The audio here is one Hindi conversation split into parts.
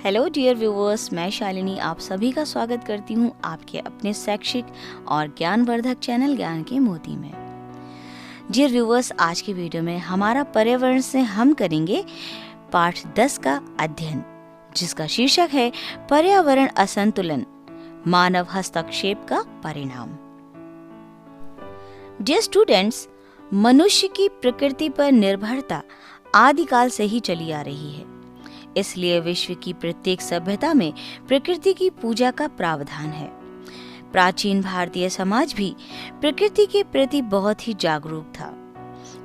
हेलो डियर व्यूअर्स, मैं शालिनी आप सभी का स्वागत करती हूँ आपके अपने शैक्षिक और ज्ञानवर्धक चैनल ज्ञान के मोती में। डियर व्यूअर्स, आज की वीडियो में हमारा पर्यावरण से हम करेंगे पाठ 10 का अध्ययन, जिसका शीर्षक है पर्यावरण असंतुलन, मानव हस्तक्षेप का परिणाम। डियर स्टूडेंट्स, मनुष्य की प्रकृति पर निर्भरता आदिकाल से ही चली आ रही है। इसलिए विश्व की प्रत्येक सभ्यता में प्रकृति की पूजा का प्रावधान है। प्राचीन भारतीय समाज भी प्रकृति के प्रति बहुत ही जागरूक था।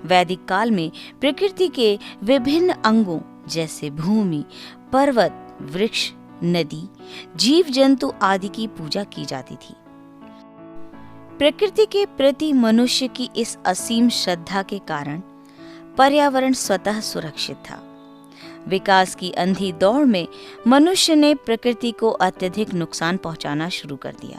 वैदिक काल में प्रकृति के विभिन्न अंगों जैसे भूमि, पर्वत, वृक्ष, नदी, जीव जंतु आदि की पूजा की जाती थी। प्रकृति के प्रति मनुष्य की इस असीम श्रद्धा के कारण पर्यावरण स्वतः सुरक्षित था। विकास की अंधी दौड़ में मनुष्य ने प्रकृति को अत्यधिक नुकसान पहुंचाना शुरू कर दिया।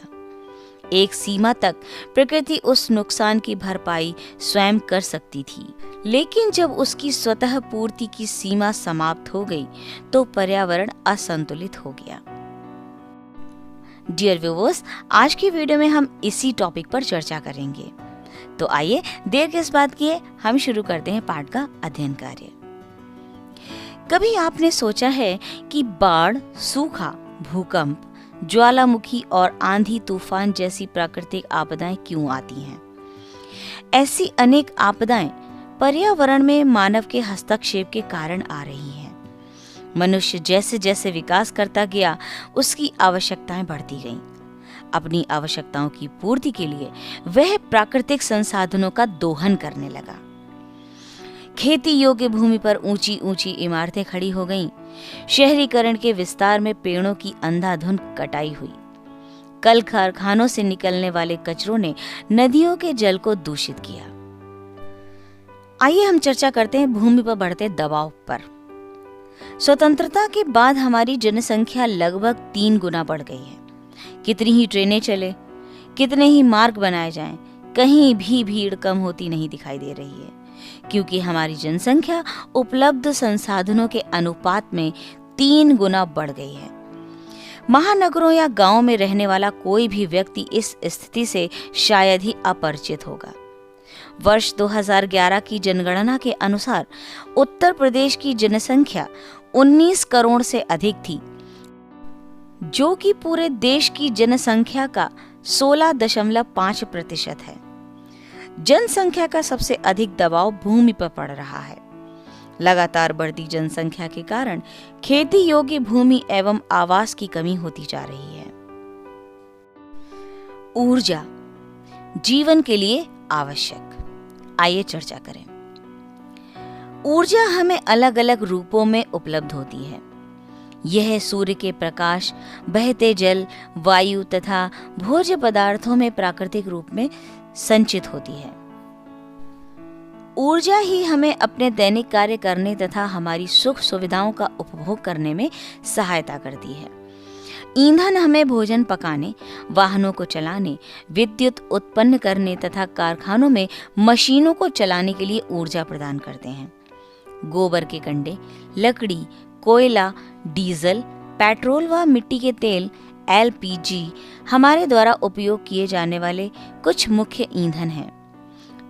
एक सीमा तक प्रकृति उस नुकसान की भरपाई स्वयं कर सकती थी, लेकिन जब उसकी स्वतः पूर्ति की सीमा समाप्त हो गई तो पर्यावरण असंतुलित हो गया। डियर व्यूअर्स, आज की वीडियो में हम इसी टॉपिक पर चर्चा करेंगे। तो आइए देर किस बात किए, हम शुरू करते हैं पाठ का अध्ययन कार्य। कभी आपने सोचा है कि बाढ़, सूखा, भूकंप, ज्वालामुखी और आंधी तूफान जैसी प्राकृतिक आपदाएं क्यों आती हैं? ऐसी अनेक आपदाएं पर्यावरण में मानव के हस्तक्षेप के कारण आ रही हैं। मनुष्य जैसे जैसे विकास करता गया, उसकी आवश्यकताएं बढ़ती गईं। अपनी आवश्यकताओं की पूर्ति के लिए वह प्राकृतिक संसाधनों का दोहन करने लगा। खेती योग्य भूमि पर ऊंची ऊंची इमारतें खड़ी हो गईं। शहरीकरण के विस्तार में पेड़ों की अंधाधुंध कटाई हुई। कल कारखानों से निकलने वाले कचरों ने नदियों के जल को दूषित किया। आइए हम चर्चा करते हैं भूमि पर बढ़ते दबाव पर। स्वतंत्रता के बाद हमारी जनसंख्या लगभग 3 गुना बढ़ गई है। कितनी ही ट्रेनें चले, कितने ही मार्ग बनाए जाएं, कहीं भी भीड़ कम होती नहीं दिखाई दे रही है, क्योंकि हमारी जनसंख्या उपलब्ध संसाधनों के अनुपात में 3 गुना बढ़ गई है। महानगरों या गांवों में रहने वाला कोई भी व्यक्ति इस स्थिति से शायद ही अपरिचित होगा। वर्ष 2011 की जनगणना के अनुसार उत्तर प्रदेश की जनसंख्या 19 करोड़ से अधिक थी, जो कि पूरे देश की जनसंख्या का 16.5% है। जनसंख्या का सबसे अधिक दबाव भूमि पर पड़ रहा है। लगातार बढ़ती जनसंख्या के कारण खेती योग्य भूमि एवं आवास की कमी होती जा रही है। ऊर्जा जीवन के लिए आवश्यक। आइए चर्चा करें। ऊर्जा हमें अलग अलग रूपों में उपलब्ध होती है। यह सूर्य के प्रकाश, बहते जल, वायु तथा भोज्य पदार्थों में प्राकृतिक रूप में संचित होती है। ऊर्जा ही हमें अपने दैनिक कार्य करने तथा हमारी सुख सुविधाओं का उपभोग करने में सहायता करती है। ईंधन हमें भोजन पकाने, वाहनों को चलाने, विद्युत उत्पन्न करने तथा कारखानों में मशीनों को चलाने के लिए ऊर्जा प्रदान करते हैं। गोबर के कंडे, लकड़ी, कोयला, डीजल, पेट्रोल व मिट्टी के तेल LPG हमारे द्वारा उपयोग किए जाने वाले कुछ मुख्य ईंधन हैं।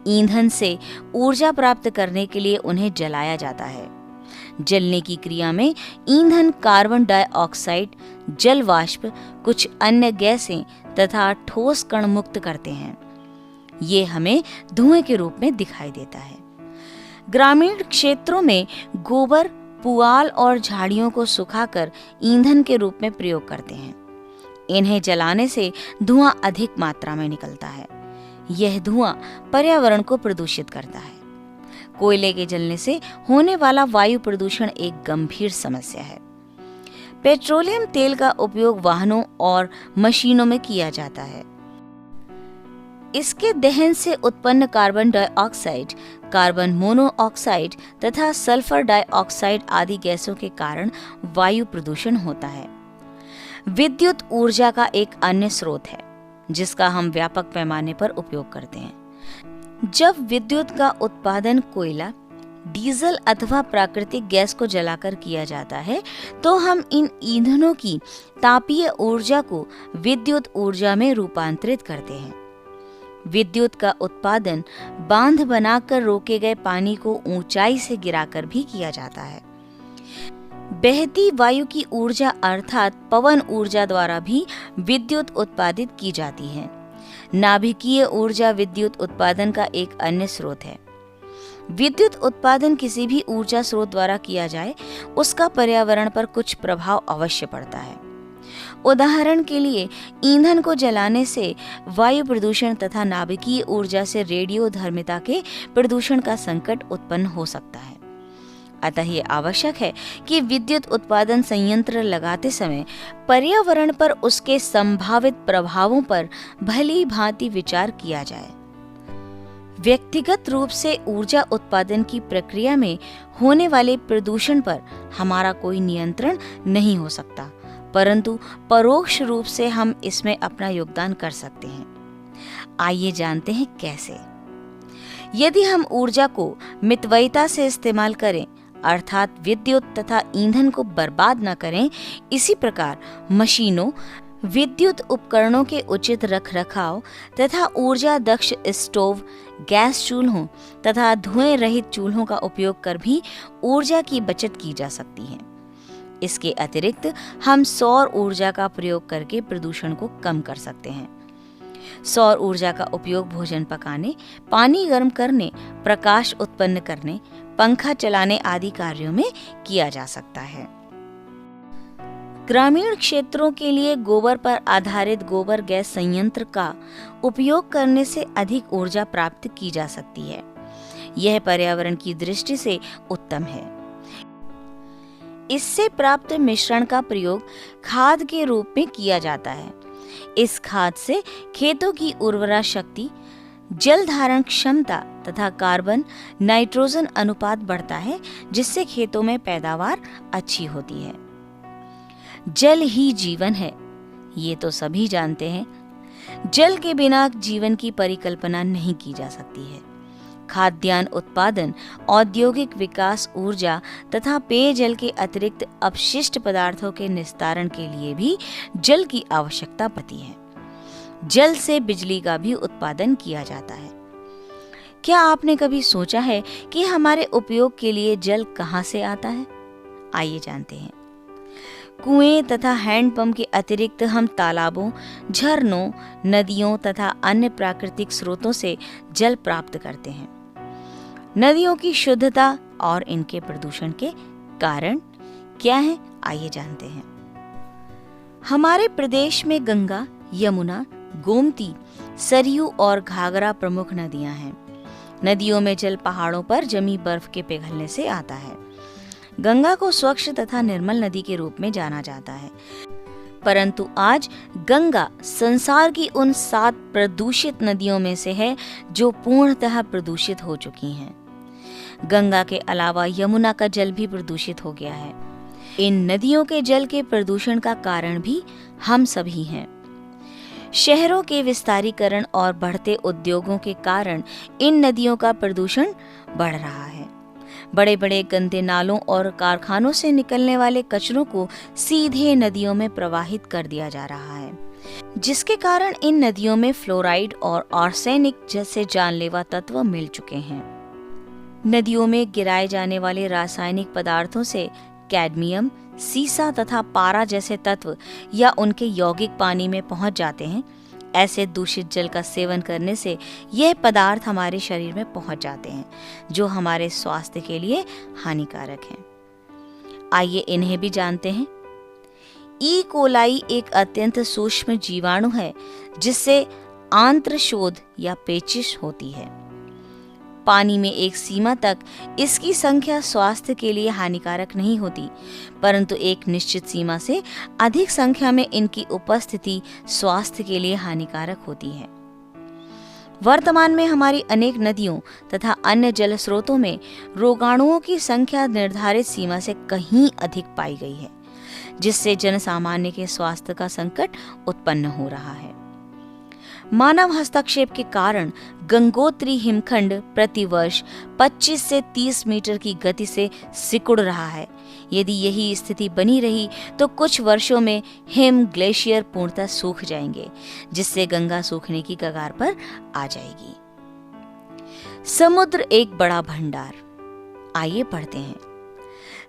ईंधन से ऊर्जा प्राप्त करने के लिए उन्हें जलाया जाता है। जलने की क्रिया में ईंधन कार्बन डाइऑक्साइड, जल वाष्प, कुछ अन्य गैसें तथा ठोस कण मुक्त करते हैं। ये हमें धुएं के रूप में दिखाई देता है। ग्रामीण क्षेत्रों में गोबर, पुआल और झाड़ियों को सुखाकर ईंधन के रूप में प्रयोग करते हैं। इन्हें जलाने से धुआं अधिक मात्रा में निकलता है। यह धुआं पर्यावरण को प्रदूषित करता है। कोयले के जलने से होने वाला वायु प्रदूषण एक गंभीर समस्या है। पेट्रोलियम तेल का उपयोग वाहनों और मशीनों में किया जाता है। इसके दहन से उत्पन्न कार्बन डाइऑक्साइड, कार्बन मोनोऑक्साइड तथा सल्फर डाइऑक्साइड आदि गैसों के कारण वायु प्रदूषण होता है। विद्युत ऊर्जा का एक अन्य स्रोत है, जिसका हम व्यापक पैमाने पर उपयोग करते हैं। जब विद्युत का उत्पादन कोयला, डीजल अथवा प्राकृतिक गैस को जलाकर किया जाता है, तो हम इन ईंधनों की तापीय ऊर्जा को विद्युत ऊर्जा में रूपांतरित करते हैं। विद्युत का उत्पादन बांध बनाकर रोके गए पानी को ऊंचाई से गिराकर भी किया जाता है। बहती वायु की ऊर्जा अर्थात पवन ऊर्जा द्वारा भी विद्युत उत्पादित की जाती है। नाभिकीय ऊर्जा विद्युत उत्पादन का एक अन्य स्रोत है। विद्युत उत्पादन किसी भी ऊर्जा स्रोत द्वारा किया जाए, उसका पर्यावरण पर कुछ प्रभाव अवश्य पड़ता है। उदाहरण के लिए ईंधन को जलाने से वायु प्रदूषण तथा नाभिकीय ऊर्जा से रेडियोधर्मिता के प्रदूषण का संकट उत्पन्न हो सकता है। अतः ये आवश्यक है कि विद्युत उत्पादन संयंत्र लगाते समय पर्यावरण पर उसके संभावित प्रभावों पर भली भांति विचार किया जाए। व्यक्तिगत रूप से ऊर्जा उत्पादन की प्रक्रिया में होने वाले प्रदूषण पर हमारा कोई नियंत्रण नहीं हो सकता, परंतु परोक्ष रूप से हम इसमें अपना योगदान कर सकते हैं। आइए जानते हैं कैसे। यदि हम ऊर्जा को मितव्ययिता से इस्तेमाल करें, अर्थात विद्युत तथा ईंधन को बर्बाद न करें, इसी प्रकार मशीनों, विद्युत उपकरणों के उचित रखरखाव तथा ऊर्जा दक्ष स्टोव, गैस चूल्हों तथा धुएं रहित चूल्हों का उपयोग कर भी ऊर्जा की बचत की जा सकती है। इसके अतिरिक्त हम सौर ऊर्जा का प्रयोग करके प्रदूषण को कम कर सकते हैं। सौर ऊर्जा का उपयोग भोजन पकाने, पानी गर्म करने, प्रकाश उत्पन्न करने, पंखा चलाने आदि कार्यों में किया जा सकता है। ग्रामीण क्षेत्रों के लिए गोबर पर आधारित गोबर गैस संयंत्र का उपयोग करने से अधिक ऊर्जा प्राप्त की जा सकती है। यह पर्यावरण की दृष्टि से उत्तम है। इससे प्राप्त मिश्रण का प्रयोग खाद के रूप में किया जाता है। इस खाद से खेतों की उर्वरा शक्ति, जल धारण क्षमता तथा कार्बन नाइट्रोजन अनुपात बढ़ता है, जिससे खेतों में पैदावार अच्छी होती है। जल ही जीवन है, ये तो सभी जानते हैं। जल के बिना जीवन की परिकल्पना नहीं की जा सकती है। खाद्यान्न उत्पादन, औद्योगिक विकास, ऊर्जा तथा पेयजल के अतिरिक्त अपशिष्ट पदार्थों के निस्तारण के लिए भी जल की आवश्यकता पड़ती है। जल से बिजली का भी उत्पादन किया जाता है। क्या आपने कभी सोचा है कि हमारे उपयोग के लिए जल कहाँ से आता है? आइए जानते हैं। कुएं तथा हैंडपंप के अतिरिक्त हम तालाबों, झरनों, नदियों तथा अन्य प्राकृतिक स्रोतों से जल प्राप्त करते हैं। नदियों की शुद्धता और इनके प्रदूषण के कारण क्या है, आइए जानते हैं। हमारे प्रदेश में गंगा, यमुना, गोमती, सरयू और घाघरा प्रमुख नदियां हैं। नदियों में जल पहाड़ों पर जमी बर्फ के पिघलने से आता है। गंगा को स्वच्छ तथा निर्मल नदी के रूप में जाना जाता है, परंतु आज गंगा संसार की उन 7 प्रदूषित नदियों में से है जो पूर्णतः प्रदूषित हो चुकी हैं। गंगा के अलावा यमुना का जल भी प्रदूषित हो गया है। इन नदियों के जल के प्रदूषण का कारण भी हम सभी हैं। शहरों के विस्तारीकरण और बढ़ते उद्योगों के कारण इन नदियों का प्रदूषण बढ़ रहा है। बड़े बड़े गंदे नालों और कारखानों से निकलने वाले कचरों को सीधे नदियों में प्रवाहित कर दिया जा रहा है, जिसके कारण इन नदियों में फ्लोराइड और आर्सेनिक जैसे जानलेवा तत्व मिल चुके हैं। नदियों में गिराए जाने वाले रासायनिक पदार्थों से कैडमियम, सीसा तथा पारा जैसे तत्व या उनके यौगिक पानी में पहुंच जाते हैं। ऐसे दूषित जल का सेवन करने से यह पदार्थ हमारे शरीर में पहुंच जाते हैं, जो हमारे स्वास्थ्य के लिए हानिकारक हैं। आइए इन्हें भी जानते हैं। ई कोलाई एक अत्यंत सूक्ष्म जीवाणु है जिससे आंत्रशोथ या पेचिश होती है। पानी में एक सीमा तक इसकी संख्या स्वास्थ्य के लिए हानिकारक नहीं होती, परंतु एक निश्चित सीमा से अधिक संख्या में इनकी उपस्थिति स्वास्थ्य के लिए हानिकारक होती है। वर्तमान में हमारी अनेक नदियों तथा अन्य जल स्रोतों में रोगाणुओं की संख्या निर्धारित सीमा से कहीं अधिक पाई गई है, जिससे जनसामान्य के स्वास्थ्य का संकट उत्पन्न हो रहा है। मानव हस्तक्षेप के कारण गंगोत्री हिमखंड प्रतिवर्ष 25 से 30 मीटर की गति से सिकुड़ रहा है। यदि यही स्थिति बनी रही तो कुछ वर्षों में हिम ग्लेशियर पूर्णतः सूख जाएंगे, जिससे गंगा सूखने की कगार पर आ जाएगी। समुद्र एक बड़ा भंडार। आइए पढ़ते हैं।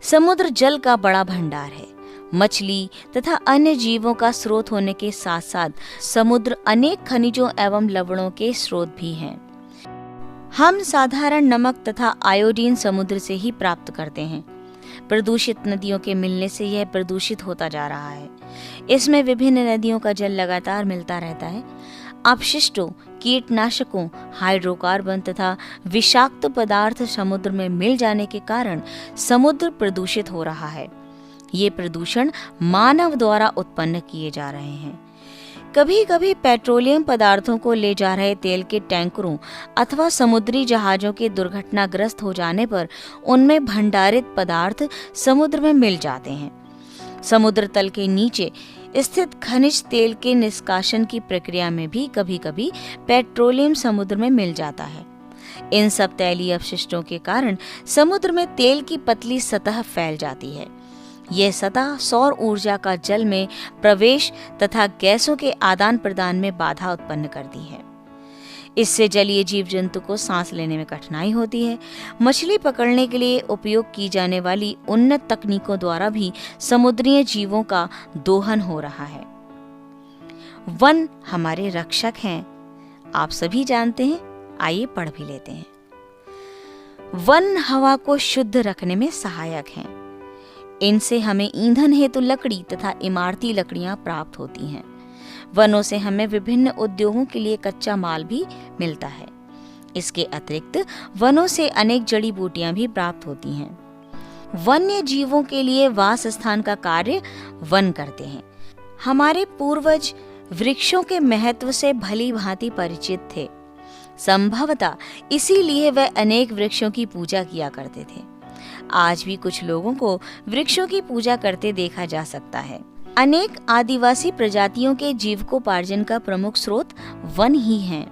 समुद्र जल का बड़ा भंडार है। मछली तथा अन्य जीवों का स्रोत होने के साथ साथ समुद्र अनेक खनिजों एवं लवणों के स्रोत भी हैं। हम साधारण नमक तथा आयोडीन समुद्र से ही प्राप्त करते हैं। प्रदूषित नदियों के मिलने से यह प्रदूषित होता जा रहा है। इसमें विभिन्न नदियों का जल लगातार मिलता रहता है। अपशिष्टों, कीटनाशकों, हाइड्रोकार्बन तथा विषाक्त पदार्थ समुद्र में मिल जाने के कारण समुद्र प्रदूषित हो रहा है। ये प्रदूषण मानव द्वारा उत्पन्न किए जा रहे हैं। कभी कभी पेट्रोलियम पदार्थों को ले जा रहे तेल के टैंकरों अथवा समुद्री जहाजों के दुर्घटनाग्रस्त हो जाने पर उनमें भंडारित पदार्थ समुद्र में मिल जाते हैं। समुद्र तल के नीचे स्थित खनिज तेल के निष्कासन की प्रक्रिया में भी कभी कभी पेट्रोलियम समुद्र में मिल जाता है। इन सब तैलीय अपशिष्टों के कारण समुद्र में तेल की पतली सतह फैल जाती है। यह सतह सौर ऊर्जा का जल में प्रवेश तथा गैसों के आदान प्रदान में बाधा उत्पन्न करती है। इससे जलीय जीव जंतु को सांस लेने में कठिनाई होती है। मछली पकड़ने के लिए उपयोग की जाने वाली उन्नत तकनीकों द्वारा भी समुद्रीय जीवों का दोहन हो रहा है। वन हमारे रक्षक हैं, आप सभी जानते हैं। आइए पढ़ भी लेते हैं। वन हवा को शुद्ध रखने में सहायक हैं। इनसे हमें ईंधन हेतु लकड़ी तथा इमारती लकड़ियां प्राप्त होती हैं। वनों से हमें विभिन्न उद्योगों के लिए कच्चा माल भी मिलता है। इसके अतिरिक्त वनों से अनेक जड़ी बूटियां भी प्राप्त होती हैं। वन्य जीवों के लिए वास स्थान का कार्य वन करते हैं। हमारे पूर्वज वृक्षों के महत्व से भली भांति परिचित थे। संभवतः इसीलिए वे अनेक वृक्षों की पूजा किया करते थे। आज भी कुछ लोगों को वृक्षों की पूजा करते देखा जा सकता है। अनेक आदिवासी प्रजातियों के जीविकोपार्जन का प्रमुख स्रोत वन ही हैं।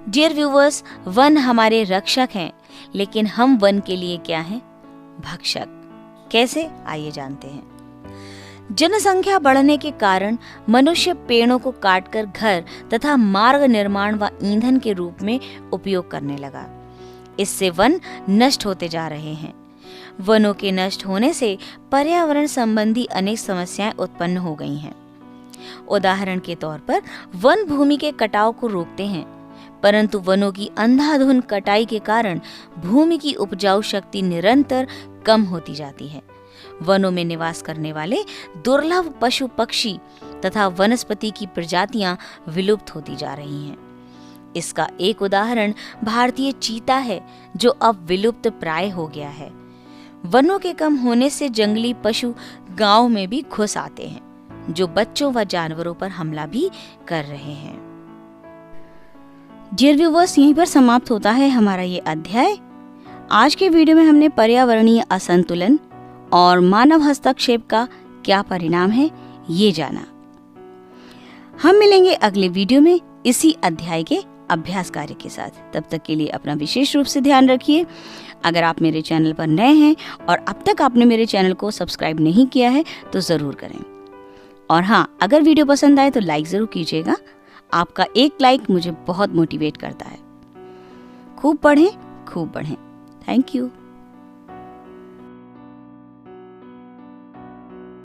डियर व्यूअर्स, वन हमारे रक्षक हैं, लेकिन हम वन के लिए क्या हैं? भक्षक। कैसे? आइए जानते हैं। जनसंख्या बढ़ने के कारण मनुष्य पेड़ों को काटकर घर तथा मार्ग निर्माण व ईंधन के रूप में उपयोग करने लगा। इससे वन नष्ट होते जा रहे हैं। वनों के नष्ट होने से पर्यावरण संबंधी अनेक समस्याएं उत्पन्न हो गई हैं। उदाहरण के तौर पर वन भूमि के कटाव को रोकते हैं, परंतु वनों की अंधाधुंध कटाई के कारण भूमि की उपजाऊ शक्ति निरंतर कम होती जाती है। वनों में निवास करने वाले दुर्लभ पशु पक्षी तथा वनस्पति की प्रजातियां विलुप्त होती जा रही हैं। इसका एक उदाहरण भारतीय चीता है, जो अब विलुप्त प्राय हो गया है। वनों के कम होने से जंगली पशु गांव में भी घुस आते हैं, जो बच्चों व जानवरों पर हमला भी कर रहे हैं। डियर व्यूअर्स, यहीं पर समाप्त होता है हमारा ये अध्याय। आज के वीडियो में हमने पर्यावरणीय असंतुलन और मानव हस्तक्षेप का क्या परिणाम है ये जाना। हम मिलेंगे अगले वीडियो में इसी अध्याय के अभ्यास कार्य के साथ। तब तक के लिए अपना विशेष रूप से ध्यान रखिए। अगर आप मेरे चैनल पर नए हैं और अब तक आपने मेरे चैनल को सब्सक्राइब नहीं किया है तो ज़रूर करें। और हाँ, अगर वीडियो पसंद आए तो लाइक ज़रूर कीजिएगा। आपका एक लाइक मुझे बहुत मोटिवेट करता है। खूब पढ़ें, खूब बढ़ें। Thank you.